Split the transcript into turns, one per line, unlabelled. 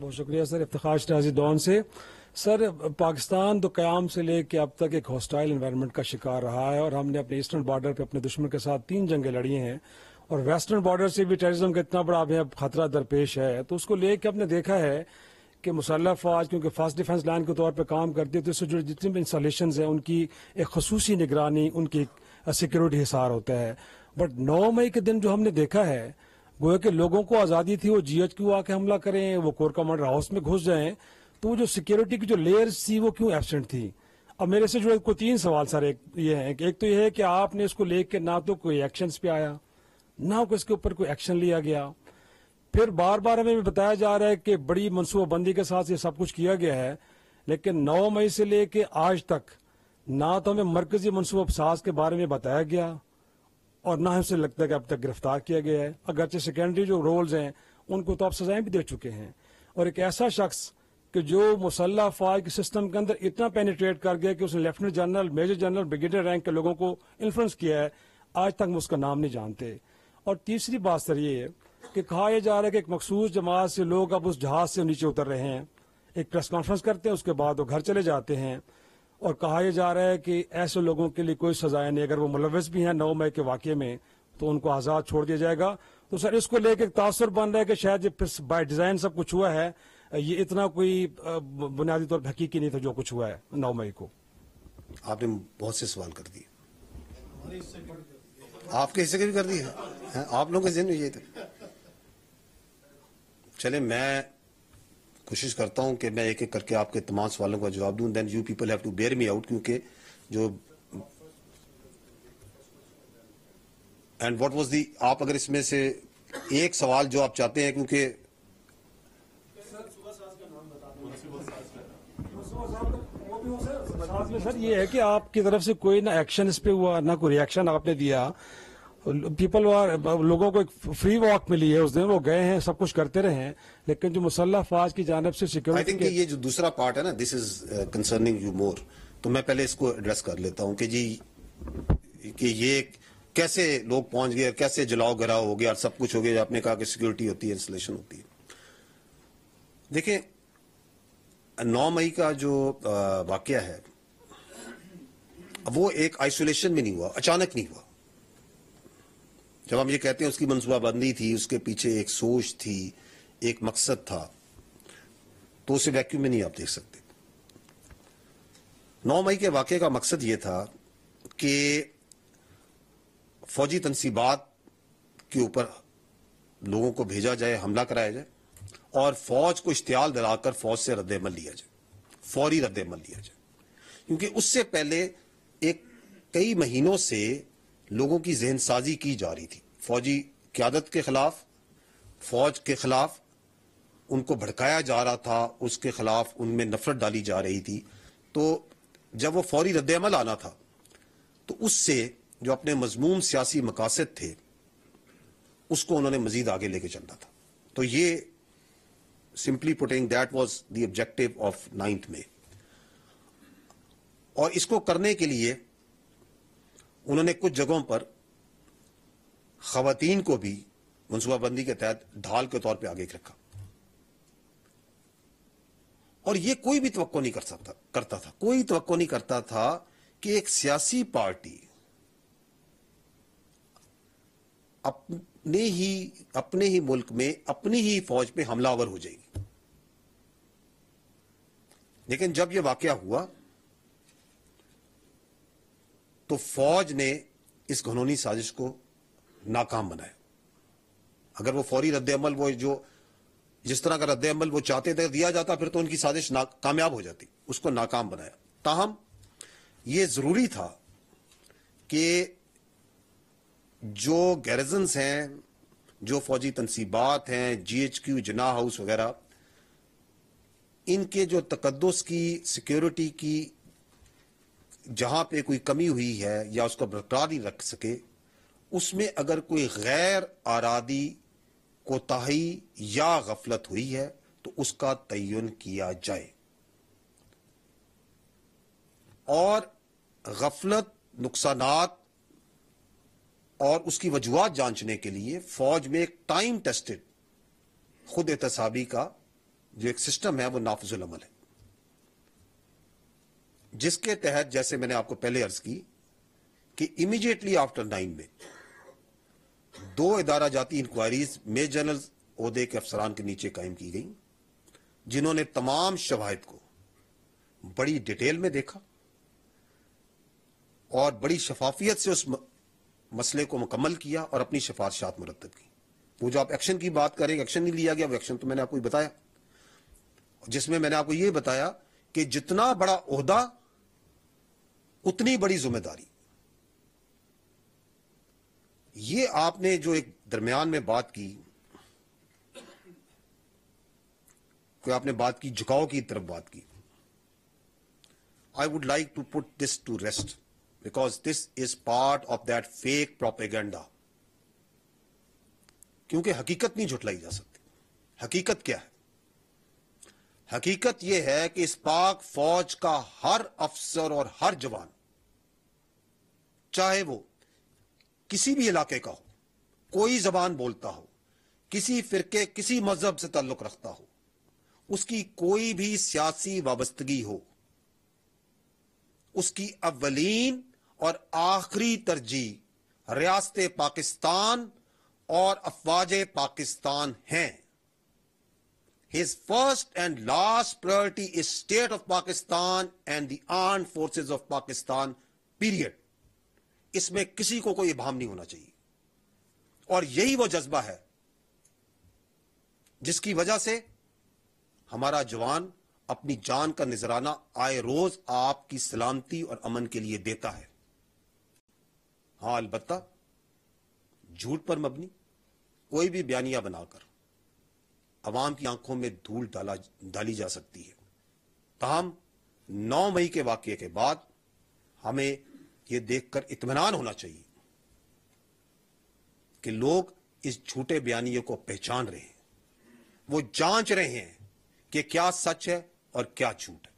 بہت شکریہ سر. افتخار شرازی ڈون سے. سر, پاکستان تو قیام سے لے کے اب تک ایک ہاسٹائل انوائرمنٹ کا شکار رہا ہے, اور ہم نے اپنے ایسٹرن بارڈر پہ اپنے دشمن کے ساتھ 3 جنگیں لڑی ہیں, اور ویسٹرن بارڈر سے بھی ٹیررزم کا اتنا بڑا اب خطرہ درپیش ہے. تو اس کو لے کے ہم نے دیکھا ہے کہ مسلح فوج کیونکہ فاسٹ ڈیفنس لائن کے طور پہ کام کرتی ہے, تو اس سے جڑے جتنے بھی انسٹالیشنز ہیں ان کی ایک خصوصی نگرانی, ان کی سیکیورٹی حصار ہوتا ہے. بٹ 9 مئی کے دن جو ہم نے دیکھا ہے, گویا کہ لوگوں کو آزادی تھی وہ GHQ آ کے حملہ کریں, وہ کور کمانڈر ہاؤس میں گھس جائیں, تو وہ جو سیکیورٹی کی جو لیئرز تھی وہ کیوں ایبسنٹ تھی؟ اب میرے سے جو کوئی 3 سوال سر. ایک تو یہ ہے کہ آپ نے اس کو لے کے نہ تو کوئی ایکشنز پہ آیا, نہ اس کے اوپر کوئی ایکشن لیا گیا. پھر بار بار ہمیں بتایا جا رہا ہے کہ بڑی منصوبہ بندی کے ساتھ یہ سب کچھ کیا گیا ہے, لیکن 9 مئی سے لے کے آج تک نہ تو ہمیں مرکزی منصوبہ ساز کے بارے میں بتایا گیا, اور نہ ہم سے لگتا ہے کہ اب تک گرفتار کیا گیا ہے. اگرچہ سیکنڈری جو رولز ہیں ان کو تو آپ سزائیں بھی دے چکے ہیں, اور ایک ایسا شخص کہ جو مسلح فوج کے سسٹم کے اندر اتنا پینیٹریٹ کر گیا کہ اس نے lieutenant general, major general, brigadier rank کے لوگوں کو انفلوئنس کیا ہے, آج تک ہم اس کا نام نہیں جانتے. اور تیسری بات سر یہ ہے کہ کہا یہ جا رہا ہے کہ ایک مخصوص جماعت سے لوگ اب اس جہاز سے نیچے اتر رہے ہیں, ایک پریس کانفرنس کرتے ہیں, اس کے بعد وہ گھر چلے جاتے ہیں, اور کہا یہ جا رہا ہے کہ ایسے لوگوں کے لیے کوئی سزائیں نہیں, اگر وہ ملوث بھی ہیں 9 مئی کے واقعے میں تو ان کو آزاد چھوڑ دیا جائے گا. تو سر اس کو لے کے تاثر بن رہا ہے کہ شاید یہ بائی ڈیزائن سب کچھ ہوا ہے, یہ اتنا کوئی بنیادی طور پر حقیقی نہیں تھا جو کچھ ہوا ہے 9 مئی کو.
آپ نے بہت سے سوال کر دیے, آپ کے حصے کے بھی کر دیے, آپ لوگوں کے ذہن میں یہ تھا. چلے میں کوشش کرتا ہوں کہ میں ایک ایک کر کے آپ کے تمام سوالوں کا جواب دوں, then you people have to bear me out, کیونکہ جو اینڈ واٹ واز دی, آپ اگر اس میں سے ایک سوال جو آپ چاہتے ہیں, کیونکہ
سر یہ ہے کہ آپ کی طرف سے کوئی نہ ایکشن اس پہ ہوا, نہ کوئی ریئیکشن آپ نے دیا. لوگوں کو ایک فری واک ملی ہے اس دن, وہ گئے ہیں, سب کچھ کرتے رہے ہیں, لیکن جو مسلح فوج کی جانب سے سیکورٹی
کے یہ جو دوسرا پارٹ ہے نا, دس از کنسرننگ یو مور, تو میں پہلے اس کو ایڈریس کر لیتا ہوں کہ جی کہ یہ کیسے لوگ پہنچ گئے, کیسے جلاؤ گھراؤ ہو گیا اور سب کچھ ہو گیا. آپ نے کہا کہ سیکورٹی ہوتی ہے, انسٹالیشن ہوتی ہے. دیکھیں 9 مئی کا جو واقعہ ہے وہ ایک آئسولیشن میں نہیں ہوا, اچانک نہیں ہوا. جب ہم یہ کہتے ہیں اس کی منصوبہ بندی تھی, اس کے پیچھے ایک سوچ تھی, ایک مقصد تھا, تو اسے ویکیوم میں نہیں آپ دیکھ سکتے. 9 مئی کے واقعے کا مقصد یہ تھا کہ فوجی تنصیبات کے اوپر لوگوں کو بھیجا جائے, حملہ کرایا جائے, اور فوج کو اشتعال دلا کر فوج سے رد عمل لیا جائے, فوری رد عمل لیا جائے. کیونکہ اس سے پہلے ایک کئی مہینوں سے لوگوں کی ذہن سازی کی جا رہی تھی, فوجی قیادت کے خلاف, فوج کے خلاف, ان کو بھڑکایا جا رہا تھا, اس کے خلاف ان میں نفرت ڈالی جا رہی تھی. تو جب وہ فوری رد عمل آنا تھا تو اس سے جو اپنے مضموم سیاسی مقاصد تھے اس کو انہوں نے مزید آگے لے کے چلنا تھا. تو یہ simply putting that was the objective of 9 مئی. اور اس کو کرنے کے لیے انہوں نے کچھ جگہوں پر خواتین کو بھی منصوبہ بندی کے تحت ڈھال کے طور پہ آگے رکھا. اور یہ کوئی بھی توقع نہیں کرتا تھا, کوئی توقع نہیں کرتا تھا کہ ایک سیاسی پارٹی اپنے ہی ملک میں اپنی ہی فوج پہ حملہ آور ہو جائے گی. لیکن جب یہ واقعہ ہوا تو فوج نے اس گھنونی سازش کو ناکام بنایا. اگر وہ فوری رد عمل, وہ جو جس طرح کا رد عمل وہ چاہتے تھے دیا جاتا, پھر تو ان کی سازش کامیاب ہو جاتی. اس کو ناکام بنایا. تاہم یہ ضروری تھا کہ جو گیرزنز ہیں, جو فوجی تنصیبات ہیں, GHQ, جناح ہاؤس وغیرہ, ان کے جو تقدس کی, سیکیورٹی کی جہاں پہ کوئی کمی ہوئی ہے یا اس کو برقرار نہیں رکھ سکے, اس میں اگر کوئی غیر ارادی کوتاہی یا غفلت ہوئی ہے تو اس کا تعین کیا جائے. اور غفلت, نقصانات اور اس کی وجوہات جانچنے کے لیے فوج میں ایک ٹائم ٹیسٹڈ خود احتسابی کا جو ایک سسٹم ہے وہ نافذ العمل ہے، جس کے تحت جیسے میں نے آپ کو پہلے عرض کی کہ امیڈیٹلی آفٹر 9 میں 2 ادارہ جاتی انکوائریز میجر جنرل عہدے کے افسران کے نیچے قائم کی گئیں، جنہوں نے تمام شواہد کو بڑی ڈیٹیل میں دیکھا اور بڑی شفافیت سے اس مسئلے کو مکمل کیا اور اپنی سفارشات مرتب کی۔ وہ جو آپ ایکشن کی بات کریں، ایکشن نہیں لیا گیا، وہ ایکشن تو میں نے آپ کو بتایا، جس میں نے آپ کو یہ بتایا کہ جتنا بڑا عہدہ اتنی بڑی ذمہ داری۔ یہ آپ نے جو ایک درمیان میں بات کی، کوئی آپ نے بات کی جھکاؤ کی طرف بات کی، I would like to put this to rest because this is part of that fake propaganda. کیونکہ حقیقت نہیں جھٹلائی جا سکتی۔ حقیقت کیا ہے؟ حقیقت یہ ہے کہ اس پاک فوج کا ہر افسر اور ہر جوان، چاہے وہ کسی بھی علاقے کا ہو، کوئی زبان بولتا ہو، کسی فرقے کسی مذہب سے تعلق رکھتا ہو، اس کی کوئی بھی سیاسی وابستگی ہو، اس کی اولین اور آخری ترجیح ریاست پاکستان اور افواج پاکستان ہیں۔ His first and last priority is state of Pakistan and the armed forces of Pakistan, period. اس میں کسی کو کوئی ابہام نہیں ہونا چاہیے، اور یہی وہ جذبہ ہے جس کی وجہ سے ہمارا جوان اپنی جان کا نذرانہ آئے روز آپ کی سلامتی اور امن کے لیے دیتا ہے۔ ہاں البتہ جھوٹ پر مبنی کوئی بھی بیانیہ بنا کر عوام کی آنکھوں میں دھول ڈالی جا سکتی ہے۔ تاہم 9 مئی کے واقعے کے بعد ہمیں یہ دیکھ کر اطمینان ہونا چاہیے کہ لوگ اس جھوٹے بیانیے کو پہچان رہے ہیں، وہ جانچ رہے ہیں کہ کیا سچ ہے اور کیا جھوٹ ہے۔